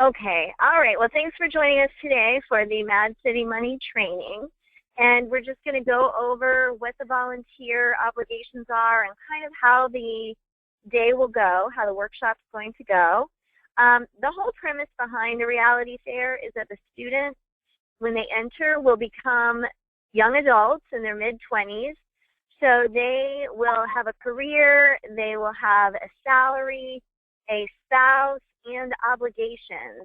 Okay, all right. Well, thanks for joining us today for the Mad City Money training. And we're just going to go over what the volunteer obligations are and kind of how the day will go, how the workshop's going to go. The whole premise behind the reality fair is that the students, when they enter, will become young adults in their mid-20s. So they will have a career, they will have a salary, a spouse, and obligations.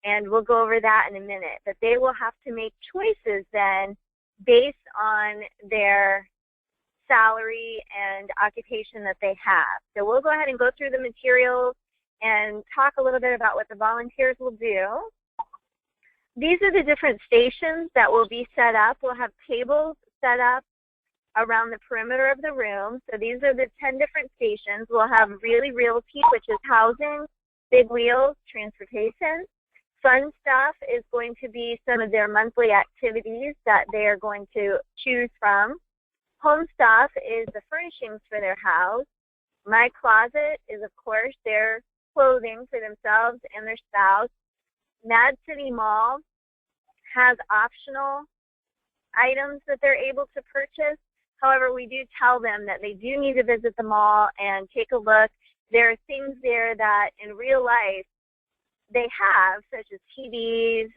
And we'll go over that in a minute. But they will have to make choices then based on their salary and occupation that they have. So we'll go ahead and go through the materials and talk a little bit about what the volunteers will do. These are the different stations that will be set up. We'll have tables set up around the perimeter of the room. So these are the 10 different stations. We'll have Really Realty, which is housing, Big Wheels, transportation. Fun Stuff is going to be some of their monthly activities that they are going to choose from. Home Stuff is the furnishings for their house. My Closet is, of course, their clothing for themselves and their spouse. Mad City Mall has optional items that they're able to purchase. However, we do tell them that they do need to visit the mall and take a look. There are things there that in real life they have, such as TVs,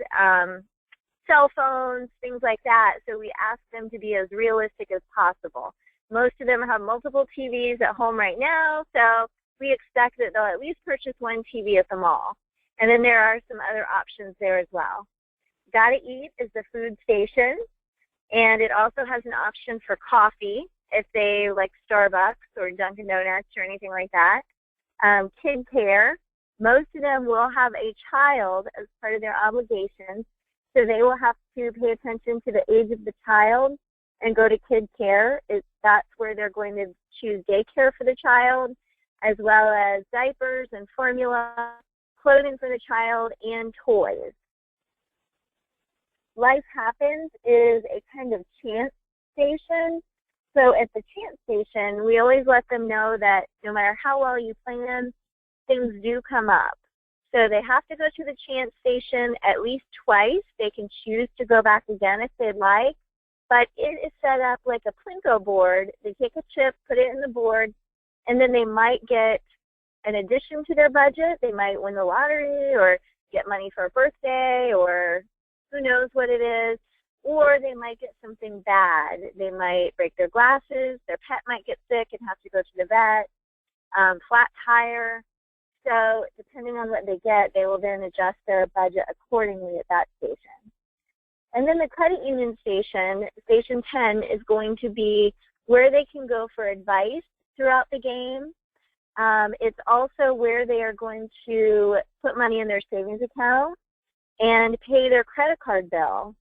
cell phones, things like that. So we ask them to be as realistic as possible. Most of them have multiple TVs at home right now, so we expect that they'll at least purchase one TV at the mall. And then there are some other options there as well. Gotta Eat is the food station, and it also has an option for coffee if they like Starbucks or Dunkin' Donuts or anything like that. Kid Care, most of them will have a child as part of their obligations, so they will have to pay attention to the age of the child and go to Kid Care. That's where they're going to choose daycare for the child, as well as diapers and formula, clothing for the child, and toys. Life Happens is a kind of chance station. So at the chance station, we always let them know that no matter how well you plan, things do come up. So they have to go to the chance station at least twice. They can choose to go back again if they'd like. But it is set up like a Plinko board. They take a chip, put it in the board, and then they might get an addition to their budget. They might win the lottery or get money for a birthday or who knows what it is. Or they might get something bad. They might break their glasses, their pet might get sick and have to go to the vet, flat tire. So depending on what they get, they will then adjust their budget accordingly at that station. And then the credit union station, station 10, is going to be where they can go for advice throughout the game. It's also where they are going to put money in their savings account and pay their credit card bill.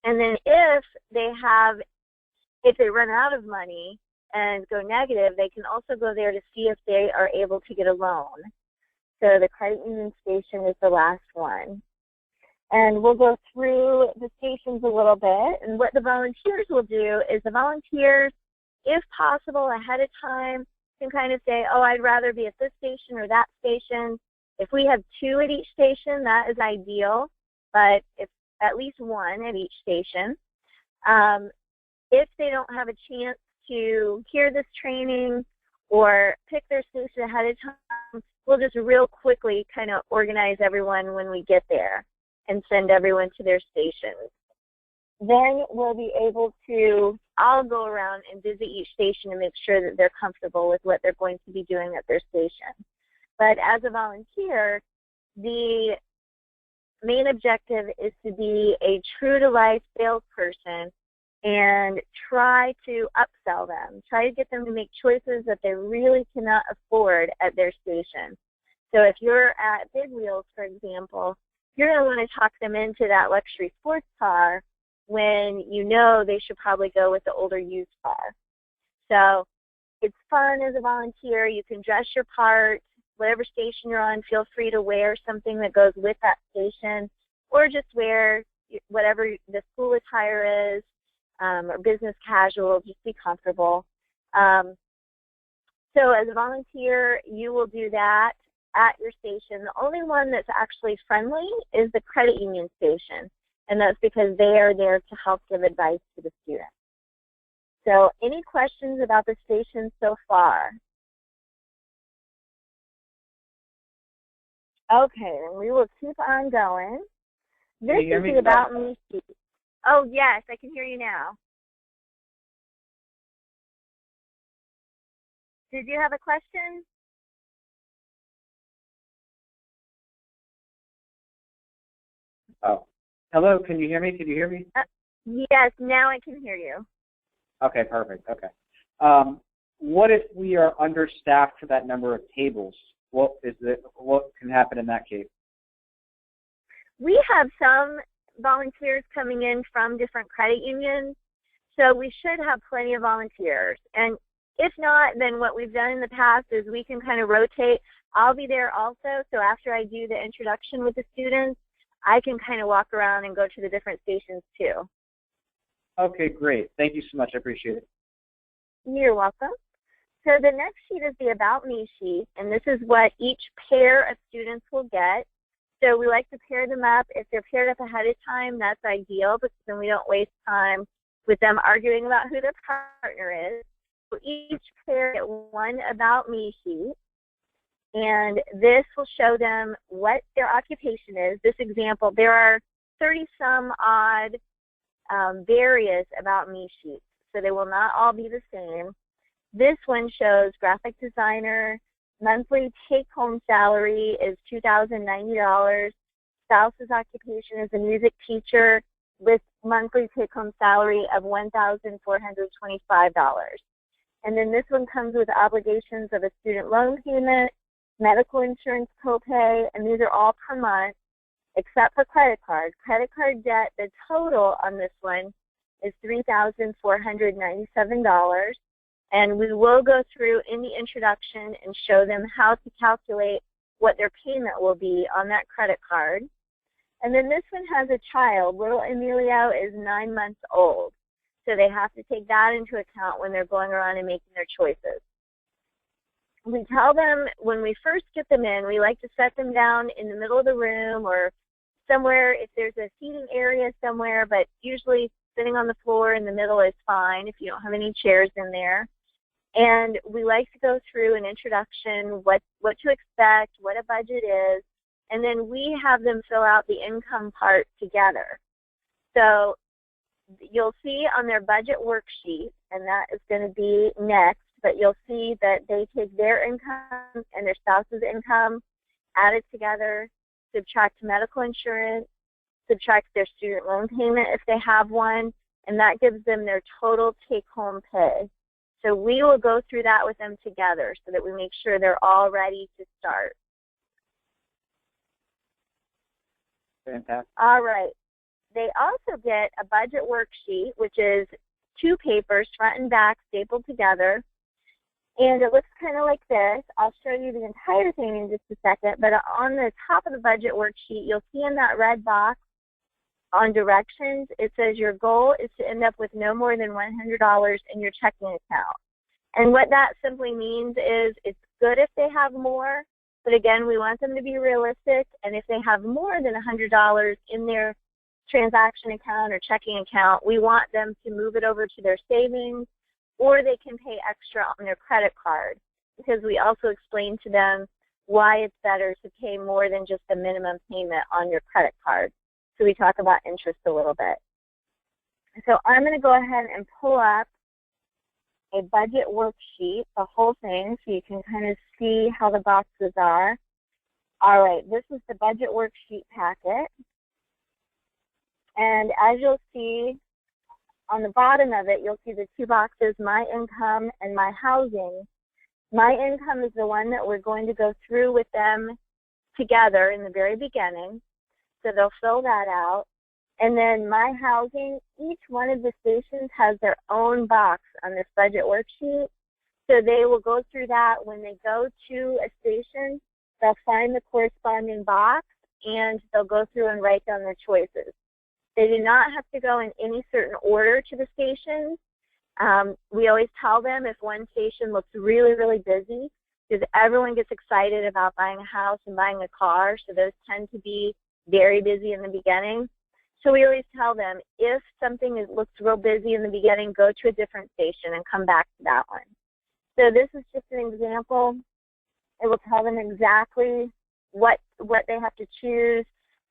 And then if they run out of money and go negative, they can also go there to see if they are able to get a loan. So the credit union station is the last one. And we'll go through the stations a little bit. And what the volunteers will do is the volunteers, if possible, ahead of time, can kind of say, oh, I'd rather be at this station or that station. If we have 2 at each station, that is ideal. But if at least 1 at each station. If they don't have a chance to hear this training or pick their station ahead of time, we'll just real quickly kind of organize everyone when we get there and send everyone to their stations. Then we'll be able to all go around and visit each station and make sure that they're comfortable with what they're going to be doing at their station. But as a volunteer, the main objective is to be a true-to-life salesperson and try to upsell them, try to get them to make choices that they really cannot afford at their station. So if you're at Big Wheels, for example, you're going to want to talk them into that luxury sports car when you know they should probably go with the older used car. So it's fun as a volunteer. You can dress your part. Whatever station you're on, feel free to wear something that goes with that station, or just wear whatever the school attire is, or business casual, just be comfortable. So as a volunteer, you will do that. at your station. The only one that's actually friendly is the credit union station, and that's because they are there to help give advice to the students. So any questions about the station so far? Okay, then we will keep on going. This is the About Me sheet. Oh, yes, I can hear you now. Did you have a question? Oh. Hello, can you hear me? Can you hear me? Yes, now I can hear you. Okay, perfect. Okay. What if we are understaffed for that number of tables? What can happen in that case? We have some volunteers coming in from different credit unions, so we should have plenty of volunteers. And if not, then what we've done in the past is we can kind of rotate. I'll be there also, so after I do the introduction with the students, I can kind of walk around and go to the different stations too. Okay, great. Thank you so much. I appreciate it. You're welcome. So the next sheet is the About Me sheet, and this is what each pair of students will get. So we like to pair them up. If they're paired up ahead of time, that's ideal because then we don't waste time with them arguing about who their partner is. So each pair get one About Me sheet, and this will show them what their occupation is. This example, there are 30-some odd various About Me sheets, so they will not all be the same. This one shows graphic designer, monthly take-home salary is $2,090. Spouse's occupation is a music teacher with monthly take-home salary of $1,425. And then this one comes with obligations of a student loan payment, medical insurance copay, and these are all per month, except for credit card. Credit card debt, the total on this one is $3,497. And we will go through in the introduction and show them how to calculate what their payment will be on that credit card. And then this one has a child. Little Emilio is 9 months old. So they have to take that into account when they're going around and making their choices. We tell them when we first get them in, we like to set them down in the middle of the room or somewhere if there's a seating area somewhere, but usually sitting on the floor in the middle is fine if you don't have any chairs in there. And we like to go through an introduction, what to expect, what a budget is, and then we have them fill out the income part together. So you'll see on their budget worksheet, and that is going to be next, but you'll see that they take their income and their spouse's income, add it together, subtract medical insurance, subtract their student loan payment if they have one, and that gives them their total take-home pay. So we will go through that with them together so that we make sure they're all ready to start. Fantastic. All right. They also get a budget worksheet, which is 2 papers, front and back, stapled together. And it looks kind of like this. I'll show you the entire thing in just a second. But on the top of the budget worksheet, you'll see in that red box on directions, it says your goal is to end up with no more than $100 in your checking account. And what that simply means is it's good if they have more, but again, we want them to be realistic. And if they have more than $100 in their transaction account or checking account, we want them to move it over to their savings, or they can pay extra on their credit card, because we also explain to them why it's better to pay more than just the minimum payment on your credit card. So we talk about interest a little bit. So I'm going to go ahead and pull up a budget worksheet, the whole thing, so you can kind of see how the boxes are. All right, this is the budget worksheet packet. And as you'll see, on the bottom of it, you'll see the 2 boxes, my income and my housing. My income is the one that we're going to go through with them together in the very beginning. So they'll fill that out. And then my housing, each one of the stations has their own box on this budget worksheet. So they will go through that when they go to a station. They'll find the corresponding box, and they'll go through and write down their choices. They do not have to go in any certain order to the stations. We always tell them if one station looks really, really busy, because everyone gets excited about buying a house and buying a car, so those tend to be very busy in the beginning. So we always tell them, if something looks real busy in the beginning, go to a different station and come back to that one. So this is just an example. It will tell them exactly what they have to choose.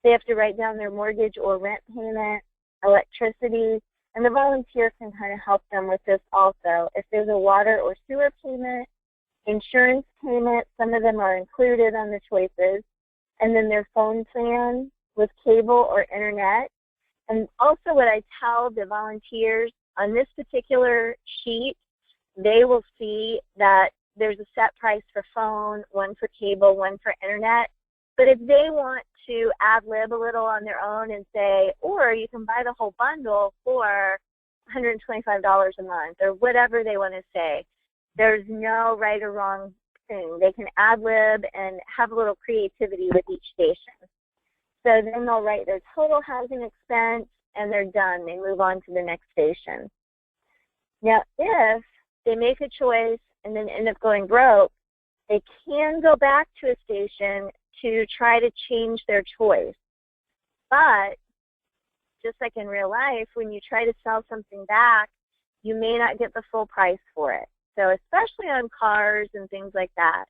They have to write down their mortgage or rent payment, electricity, and the volunteer can kind of help them with this also. If there's a water or sewer payment, insurance payment, some of them are included on the choices, and then their phone plan with cable or internet. And also what I tell the volunteers on this particular sheet, they will see that there's a set price for phone, one for cable, one for internet. But if they want to ad-lib a little on their own and say, or you can buy the whole bundle for $125 a month, or whatever they want to say, there's no right or wrong thing. They can ad-lib and have a little creativity with each station. So then they'll write their total housing expense, and they're done. They move on to the next station. Now, if they make a choice and then end up going broke, they can go back to a station to try to change their choice. But just like in real life, when you try to sell something back, you may not get the full price for it. So especially on cars and things like that.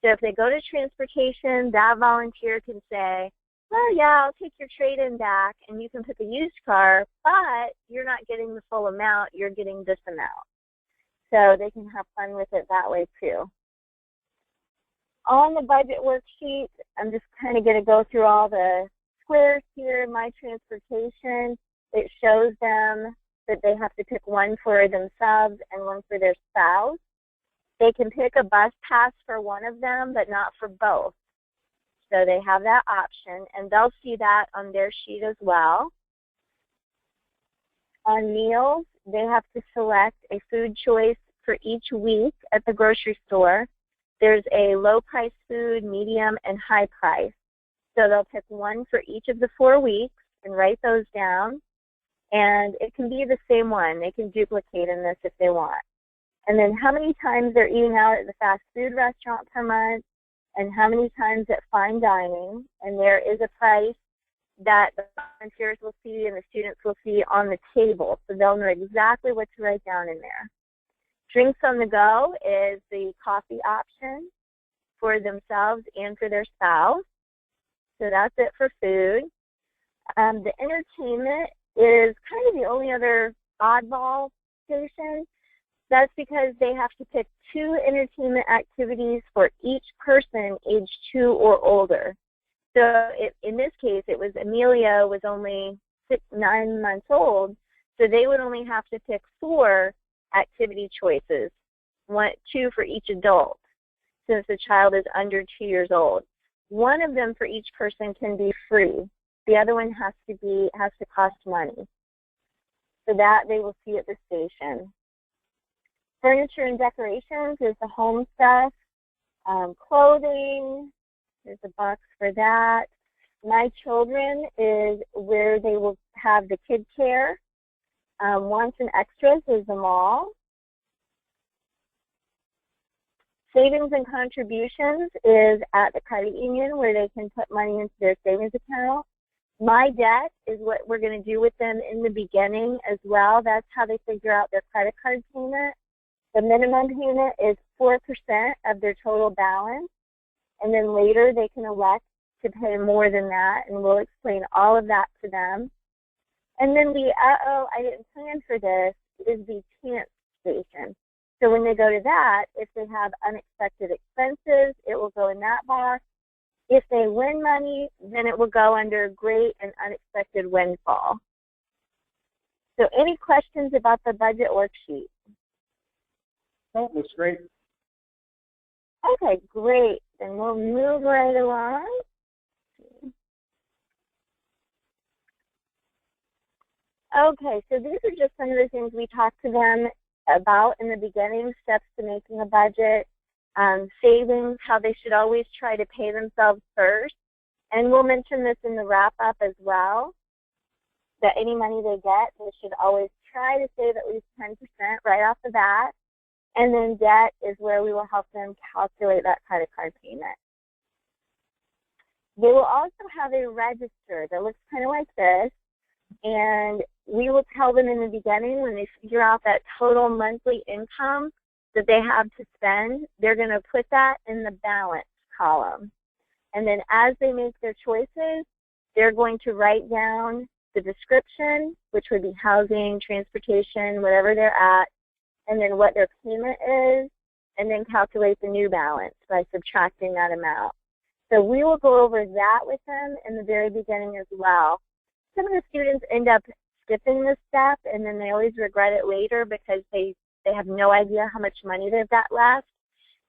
So if they go to transportation, that volunteer can say, well, yeah, I'll take your trade-in back, and you can pick a used car, but you're not getting the full amount, you're getting this amount. So they can have fun with it that way too. On the budget worksheet, I'm just kind of going to go through all the squares here. My transportation, it shows them that they have to pick one for themselves and one for their spouse. They can pick a bus pass for one of them, but not for both. So they have that option, and they'll see that on their sheet as well. On meals, they have to select a food choice for each week at the grocery store. There's a low price food, medium, and high price. So they'll pick one for each of the 4 weeks and write those down. And it can be the same one. They can duplicate in this if they want. And then how many times they're eating out at the fast food restaurant per month, and how many times at fine dining. And there is a price that the volunteers will see and the students will see on the table. So they'll know exactly what to write down in there. Drinks on the go is the coffee option for themselves and for their spouse. So that's it for food. The entertainment is kind of the only other oddball station. That's because they have to pick 2 entertainment activities for each person age 2 or older. So in this case, it was Amelia was only 9 months old, so they would only have to pick 4 activity choices, 2 for each adult, since the child is under 2 years old. One of them for each person can be free. The other one has to cost money. So that they will see at the station. Furniture and decorations is the home stuff. Clothing, there's a box for that. My Children is where they will have the kid care. Wants and extras is the mall. Savings and contributions is at the credit union where they can put money into their savings account. My Debt is what we're going to do with them in the beginning as well. That's how they figure out their credit card payment. The minimum payment is 4% of their total balance, and then later they can elect to pay more than that, and we'll explain all of that to them. And then the I didn't plan for this is the chance station. So when they go to that, if they have unexpected expenses, it will go in that box. If they win money, then it will go under great and unexpected windfall. So any questions about the budget worksheet? Oh, looks great. Okay, great. Then we'll move right along. Okay, so these are just some of the things we talked to them about in the beginning, steps to making a budget, savings, how they should always try to pay themselves first. And we'll mention this in the wrap-up as well, that any money they get, they should always try to save at least 10% right off the bat. And then debt is where we will help them calculate that credit card payment. They will also have a register that looks kind of like this, and we will tell them in the beginning when they figure out that total monthly income that they have to spend, they're going to put that in the balance column. And then as they make their choices, they're going to write down the description, which would be housing, transportation, whatever they're at, and then what their payment is, and then calculate the new balance by subtracting that amount. So we will go over that with them in the very beginning as well. Some of the students end up skipping this step, and then they always regret it later because they have no idea how much money they've got left,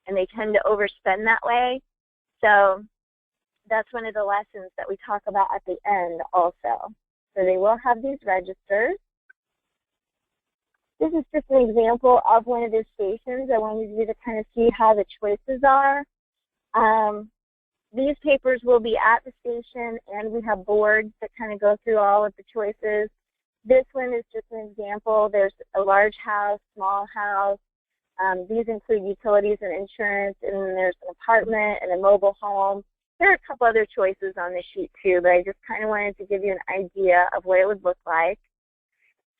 and they tend to overspend that way. So that's one of the lessons that we talk about at the end also. So they will have these registers. This is just an example of one of the stations. I wanted you to kind of see how the choices are. These papers will be at the station, and we have boards that kind of go through all of the choices. This one is just an example. There's a large house, small house. These include utilities and insurance, and then there's an apartment and a mobile home. There are a couple other choices on the sheet too, but I just kind of wanted to give you an idea of what it would look like.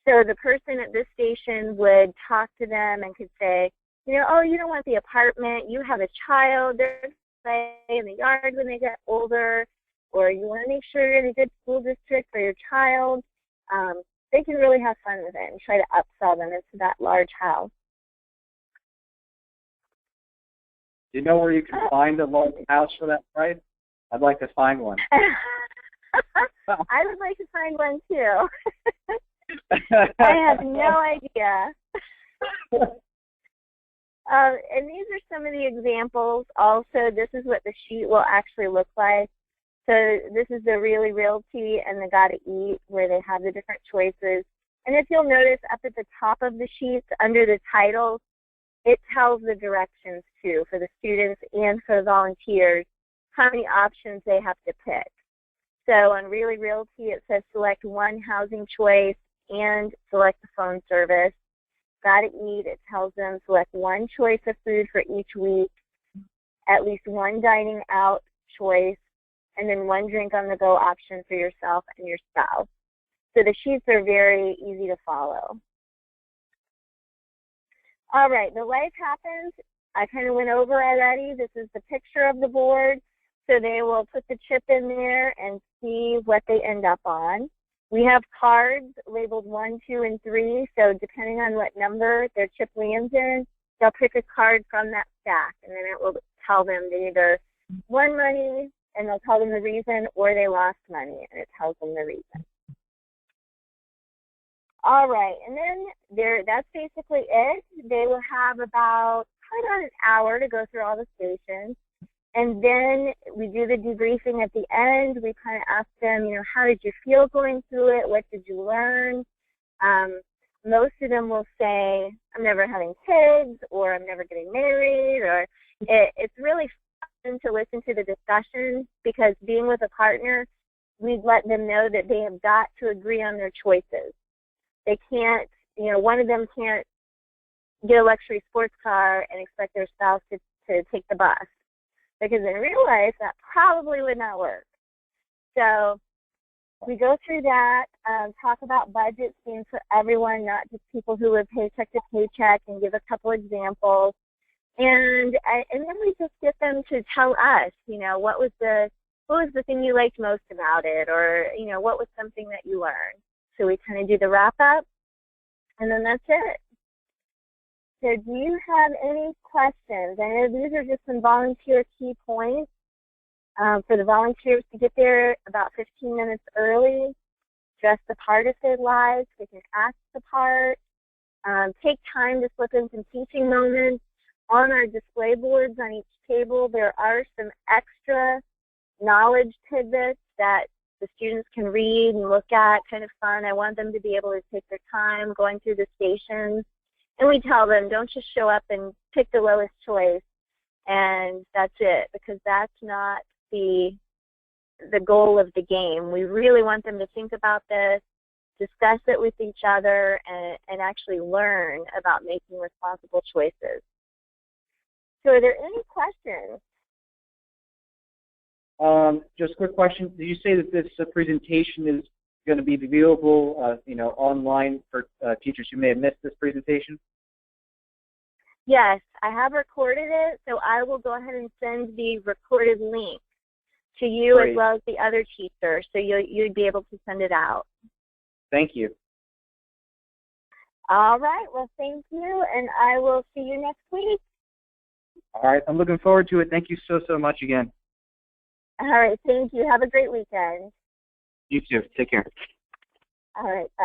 So the person at this station would talk to them and could say, oh, you don't want the apartment, you have a child, they're going to play in the yard when they get older, or you want to make sure you're in a good school district for your child. They can really have fun with it and try to upsell them into that large house. Do you know where you can find a large house for that price? I'd like to find one. I would like to find one too. I have no idea. And these are some of the examples. Also, this is what the sheet will actually look like. So this is the Really Realty and the Gotta Eat, where they have the different choices. And if you'll notice up at the top of the sheets, under the titles, it tells the directions too for the students and for the volunteers, how many options they have to pick. So on Really Realty, it says select one housing choice and select the phone service. Gotta Eat, it tells them select one choice of food for each week, at least one dining out choice, and then one drink on the go option for yourself and your spouse. So the sheets are very easy to follow. All right, the life happens. I kind of went over already. This is the picture of the board. So they will put the chip in there and see what they end up on. We have cards labeled 1, 2, and 3. So depending on what number their chip lands in, they'll pick a card from that stack, and then it will tell them they either won money, and they'll tell them the reason, or they lost money, and it tells them the reason. All right, and then that's basically it. They will have about an hour to go through all the stations. And then we do the debriefing at the end. We kind of ask them, how did you feel going through it? What did you learn? Most of them will say, I'm never having kids, or I'm never getting married, or it's really fun to listen to the discussion, because being with a partner, we let them know that they have got to agree on their choices. They can't, one of them can't get a luxury sports car and expect their spouse to take the bus, because in real life, that probably would not work. So we go through that, talk about budgets being for everyone, not just people who live paycheck to paycheck, and give a couple examples. And then we just get them to tell us, what was the thing you liked most about it, or, what was something that you learned. So we kind of do the wrap-up, and then that's it. So do you have any questions? I know these are just some volunteer key points for the volunteers to get there about 15 minutes early, dress the part if they'd like, they can ask the part, take time to slip in some teaching moments. On our display boards on each table, there are some extra knowledge tidbits that the students can read and look at, kind of fun. I want them to be able to take their time going through the stations. And we tell them, don't just show up and pick the lowest choice and that's it, because that's not the goal of the game. We really want them to think about this discuss it with each other, and actually learn about making responsible choices. So are there any questions? Just a quick question. Did you say that this presentation is going to be viewable, online for teachers who may have missed this presentation? Yes, I have recorded it, so I will go ahead and send the recorded link to you. Great. As well as the other teacher, so you'd be able to send it out. Thank you. All right, well, thank you, and I will see you next week. All right, I'm looking forward to it. Thank you so much again. All right, thank you. Have a great weekend. You too. Take care. All right, bye.